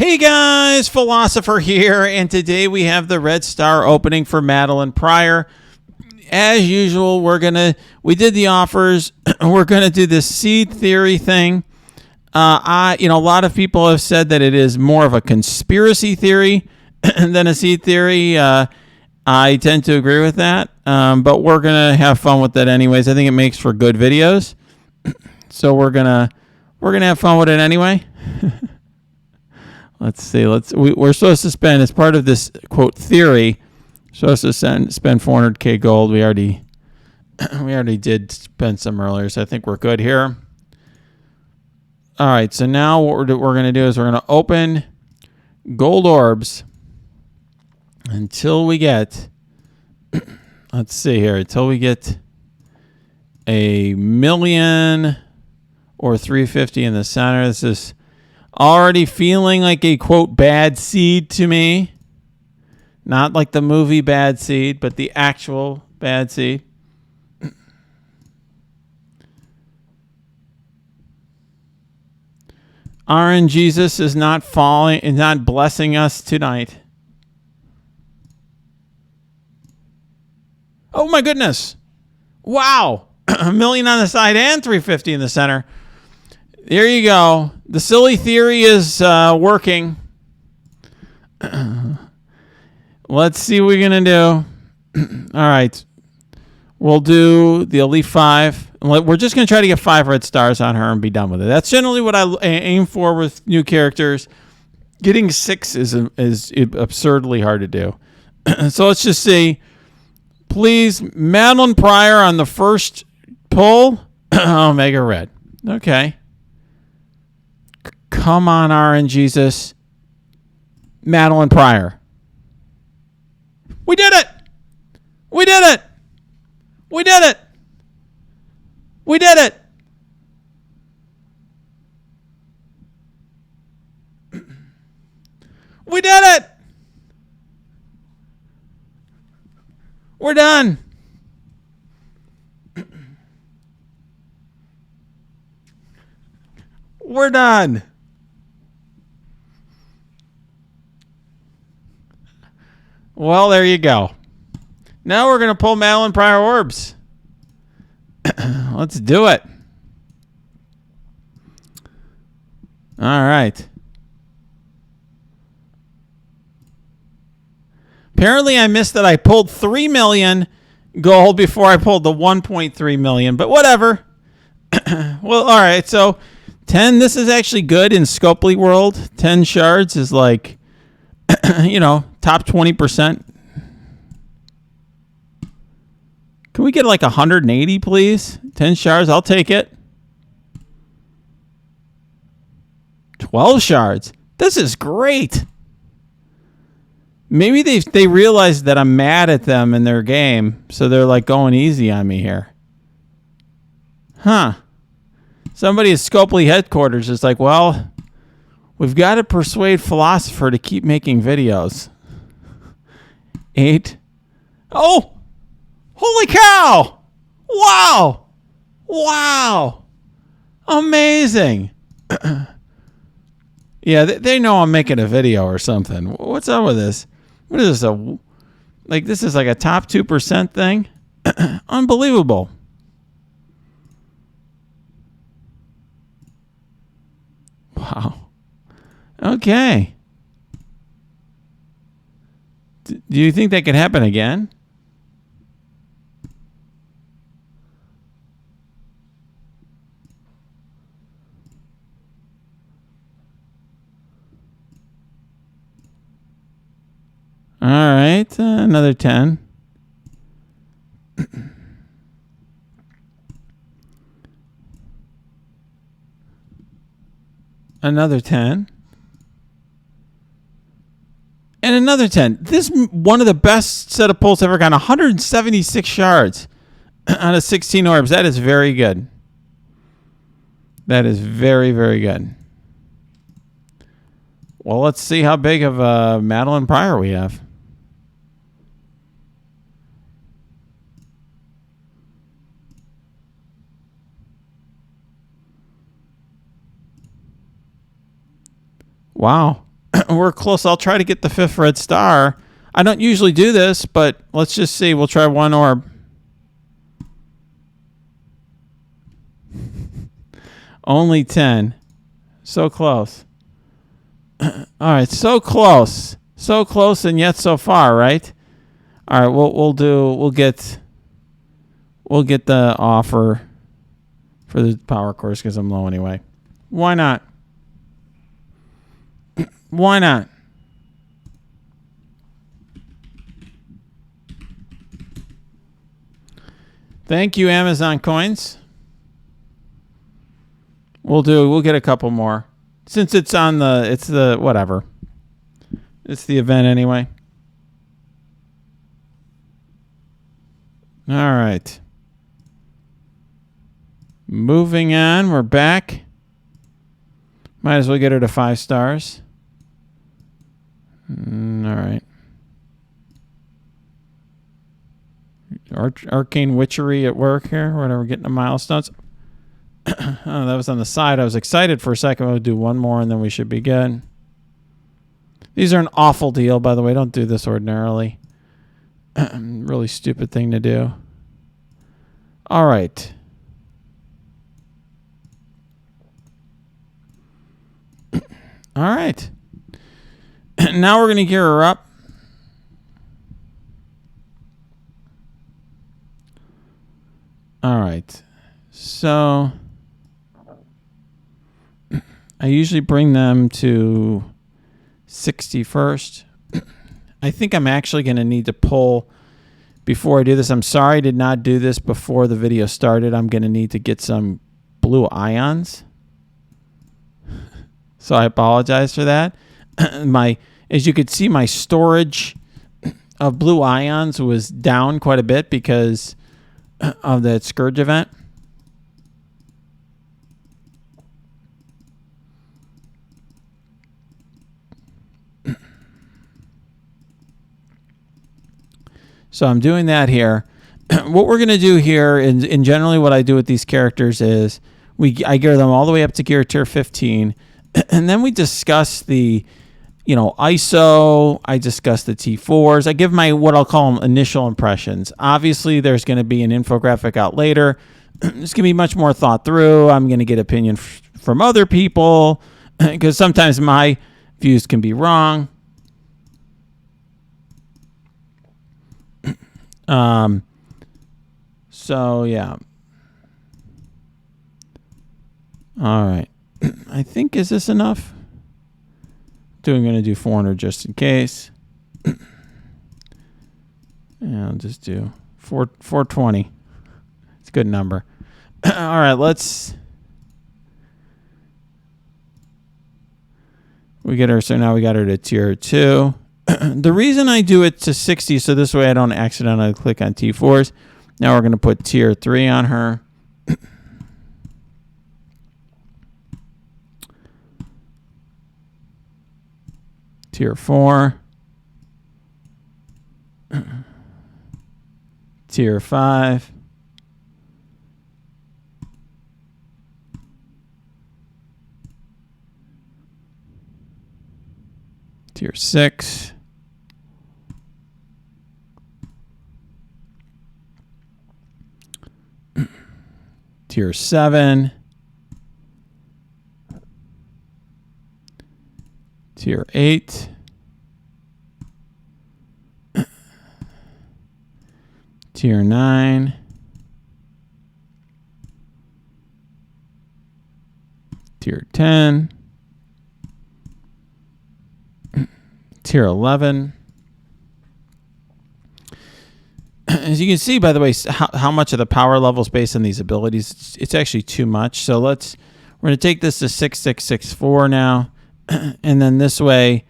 Hey guys, Philosopher here, and today we have the Red Star opening for Madelyne Pryor. As usual, we did the offers. We're gonna do this seed theory thing. A lot of people have said that it is more of a conspiracy theory than a seed theory. I tend to agree with that, but we're gonna have fun with that anyways. I think it makes for good videos, so we're gonna have fun with it anyway. Let's see. We're supposed to spend, as part of this quote theory, supposed to spend 400k gold. We already did spend some earlier, so I think we're good here. All right. So now what we're going to do is we're going to open gold orbs until we get. Let's see here. Until we get a million or 350 in the center. This is already feeling like a, quote, bad seed to me. Not like the movie Bad Seed, but the actual bad seed. RNGesus is not falling and not blessing us tonight. Oh my goodness. Wow. A million on the side and 350 in the center. There you go. The silly theory is working. Let's see what we're going to do. All right. We'll do the Elite 5. We're just going to try to get 5 red stars on her and be done with it. That's generally what I aim for with new characters. Getting 6 is absurdly hard to do. So let's just see. Please, Madelyne Pryor on the first pull. Omega Red. Okay. Come on, RNGesus. Madelyne Pryor. We did it! We did it! We did it! We did it! We did it! We're done. We're done. Well, there you go. Now we're going to pull Madelyne Pryor Orbs. Let's do it. All right. Apparently, I missed that I pulled 3 million gold before I pulled the 1.3 million, but whatever. Well, all right. So 10, this is actually good in Scopely world. 10 shards is like, top 20%. Can we get like 180, please? 10 shards, I'll take it. 12 shards. This is great. Maybe they realized that I'm mad at them in their game, so they're like going easy on me here. Huh. Somebody at Scopely headquarters is like, well, we've got to persuade Philosopher to keep making videos. 8. Oh! Holy cow! Wow! Wow! Amazing! Yeah, they know I'm making a video or something. What's up with this? What is this? This is like a top 2% thing? Unbelievable. Wow. Okay. Do you think that could happen again? All right, another 10. Another 10. And another 10. This is one of the best set of pulls I've ever gotten. 176 shards out of 16 orbs. That is very good. That is very, very good. Well, let's see how big of a Madelyne Pryor we have. Wow. We're close. I'll try to get the 5th red star. I don't usually do this, but let's just see. We'll try 1 orb. Only 10. So close. All right, so close. So close and yet so far, right? All right, we'll get the offer for the power course because I'm low anyway. Why not? Why not? Thank you, Amazon coins. We'll get a couple more. Since it's the whatever. It's the event anyway. All right. Moving on, we're back. Might as well get her to 5 stars. All right. Arcane Witchery at work here. Whatever, getting the milestones. Oh, that was on the side. I was excited for a second. We'll do one more and then we should be good. These are an awful deal, by the way. Don't do this ordinarily. Really stupid thing to do. All right. All right. Now we're going to gear her up. All right. So I usually bring them to 60 first. I think I'm actually going to need to pull before I do this. I'm sorry I did not do this before the video started. I'm going to need to get some blue ions. So I apologize for that. As you could see, my storage of blue ions was down quite a bit because of that Scourge event. So I'm doing that here. What we're going to do here, and generally what I do with these characters is I gear them all the way up to gear tier 15, and then we discuss the, ISO. I discuss the T4s. I give my what I'll call them initial impressions. Obviously, there's going to be an infographic out later. It's going to be much more thought through. I'm going to get opinion from other people because sometimes my views can be wrong. So yeah. All right. I think, is this enough? I'm going to do 400 just in case. Yeah, I'll just do 420. It's a good number. All right, we get her. So now we got her to tier 2. The reason I do it to 60, so this way I don't accidentally click on T4s. Now we're going to put tier 3 on her. Tier 4. Tier 5. Tier 6. Tier 7. Tier 8. Tier 9. Tier 10. Tier 11. As you can see, by the way, how much of the power level is based on these abilities, it's actually too much. So we're going to take this to 6664 now. And then this way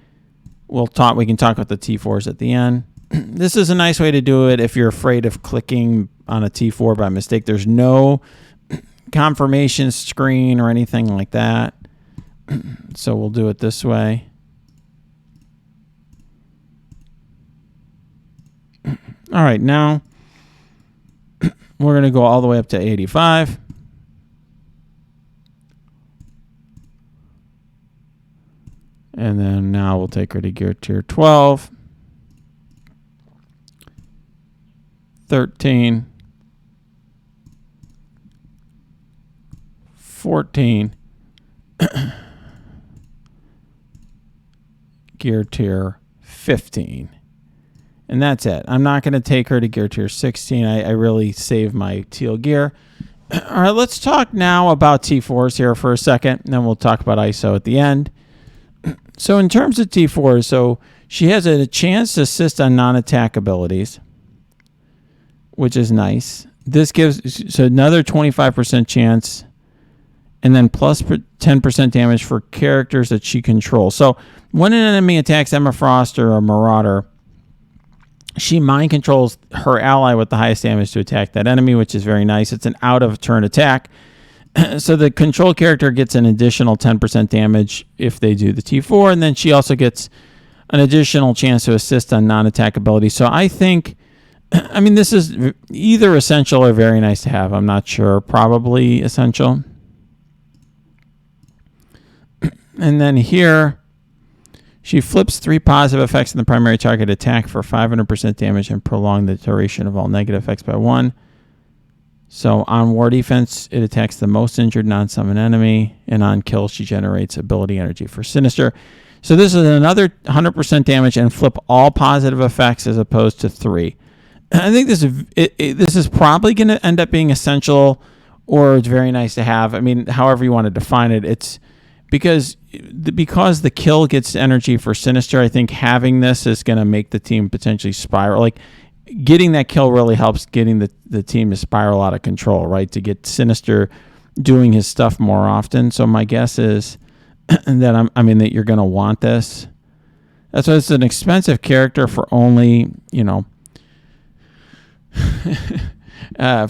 we can talk about the T4s at the end. This is a nice way to do it if you're afraid of clicking on a T4 by mistake. There's no confirmation screen or anything like that. So we'll do it this way. All right, now we're going to go all the way up to 85. And then now we'll take her to gear tier 12. 13. 14. Gear tier 15. And that's it. I'm not going to take her to gear tier 16. I really save my teal gear. All right, let's talk now about T4s here for a second, and then we'll talk about ISO at the end. So in terms of T4s, so she has a chance to assist on non-attack abilities, which is nice. This gives so another 25% chance, and then plus 10% damage for characters that she controls. So when an enemy attacks Emma Frost or a Marauder, she mind controls her ally with the highest damage to attack that enemy, which is very nice. It's an out-of-turn attack. So the control character gets an additional 10% damage if they do the T4, and then she also gets an additional chance to assist on non-attack abilities. So I think, I mean, this is either essential or very nice to have. I'm not sure. Probably essential. And then here, she flips 3 positive effects in the primary target attack for 500% damage and prolong the duration of all negative effects by 1. So on war defense, it attacks the most injured non-summon enemy, and on kill, she generates ability energy for Sinister. So this is another 100% damage and flip all positive effects as opposed to 3. I think this is probably going to end up being essential, or it's very nice to have. I mean, however you want to define it, it's because the kill gets energy for Sinister. I think having this is going to make the team potentially spiral. Like, getting that kill really helps getting the team to spiral out of control, right? To get Sinister doing his stuff more often. So my guess is that that you're going to want this. That's why it's an expensive character for only,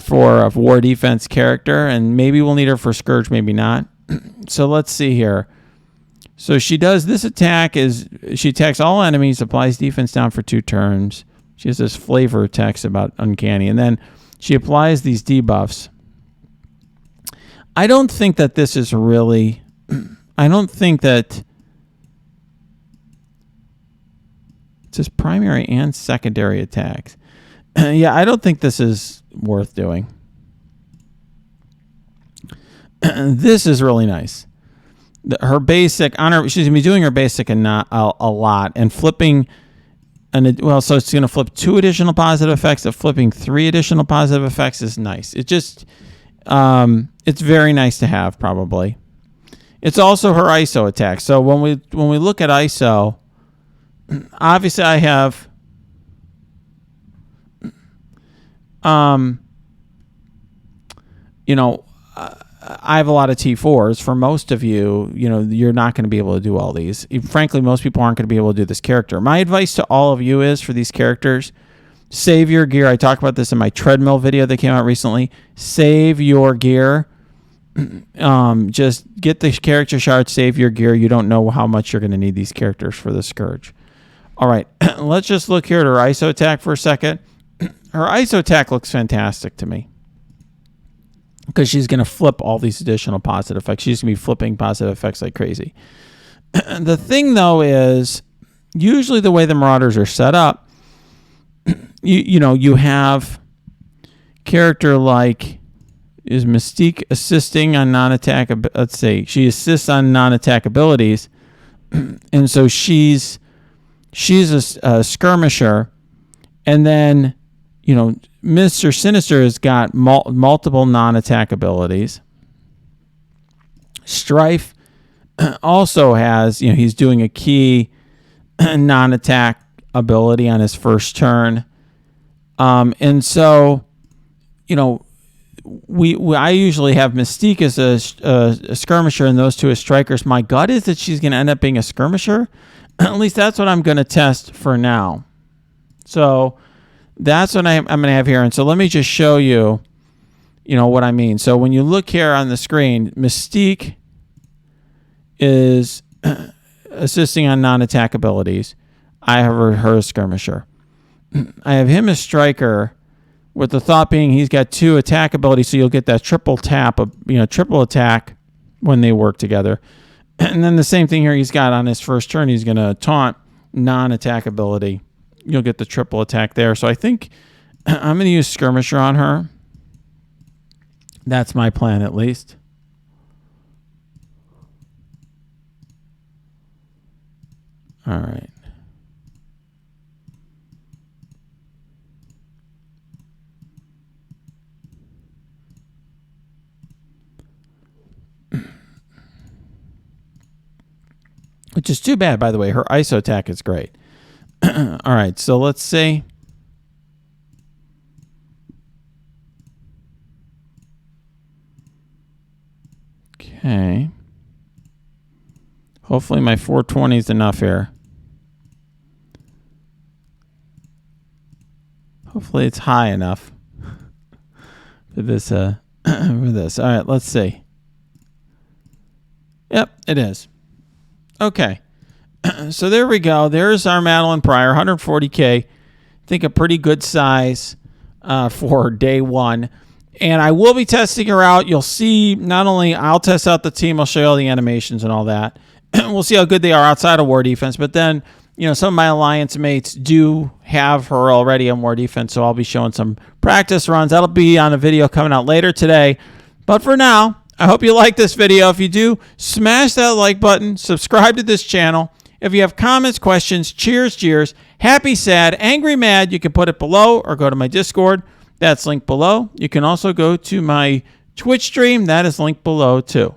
for a war defense character, and maybe we'll need her for Scourge, maybe not. So let's see here. So she does this attack she attacks all enemies, applies defense down for 2 turns. She has this flavor text about uncanny, and then she applies these debuffs. I don't think that this is really, I don't think that it says primary and secondary attacks. Yeah, I don't think this is worth doing. This is really nice. Her basic, she's going to be doing her basic and not a lot, and flipping, so it's going to flip 2 additional positive effects. Flipping 3 additional positive effects is nice. It just, it's very nice to have, probably. It's also her ISO attack. So when we look at ISO, obviously I have, I have a lot of T4s. For most of you, you're not going to be able to do all these. Frankly, most people aren't going to be able to do this character. My advice to all of you is, for these characters, save your gear. I talked about this in my treadmill video that came out recently. Save your gear. Just get the character shard, save your gear. You don't know how much you're going to need these characters for the Scourge. All right, let's just look here at her ISO attack for a second. Her ISO attack looks fantastic to me, because she's going to flip all these additional positive effects. She's going to be flipping positive effects like crazy. The thing, though, is usually the way the Marauders are set up, you have character like, is Mystique assisting on non-attack? Let's say she assists on non-attack abilities, and so she's a skirmisher, and then Mr. Sinister has got multiple non-attack abilities. Strife also has, he's doing a key non-attack ability on his first turn. And so, I usually have Mystique as a skirmisher and those 2 as strikers. My gut is that she's going to end up being a skirmisher. At least that's what I'm going to test for now. So that's what I'm going to have here. And so let me just show you, what I mean. So when you look here on the screen, Mystique is assisting on non-attack abilities. I have her as skirmisher. I have him as striker, with the thought being he's got 2 attack abilities, so you'll get that triple tap, triple attack when they work together. And then the same thing here. He's got on his first turn. He's going to taunt, non-attack ability. You'll get the triple attack there. So I think I'm going to use Skirmisher on her. That's my plan, at least. All right. Which is too bad, by the way. Her ISO attack is great. All right, so let's see. Okay. Hopefully my 420 is enough here. Hopefully it's high enough for this. For this. All right, let's see. Yep, it is. Okay. So there we go. There's our Madelyne Pryor, 140K. I think a pretty good size for day one. And I will be testing her out. You'll see, not only I'll test out the team, I'll show you all the animations and all that. We'll see how good they are outside of war defense. But then, some of my alliance mates do have her already on war defense, so I'll be showing some practice runs. That'll be on a video coming out later today. But for now, I hope you like this video. If you do, smash that like button, subscribe to this channel. If you have comments, questions, cheers, jeers, happy, sad, angry, mad, you can put it below or go to my Discord. That's linked below. You can also go to my Twitch stream. That is linked below too.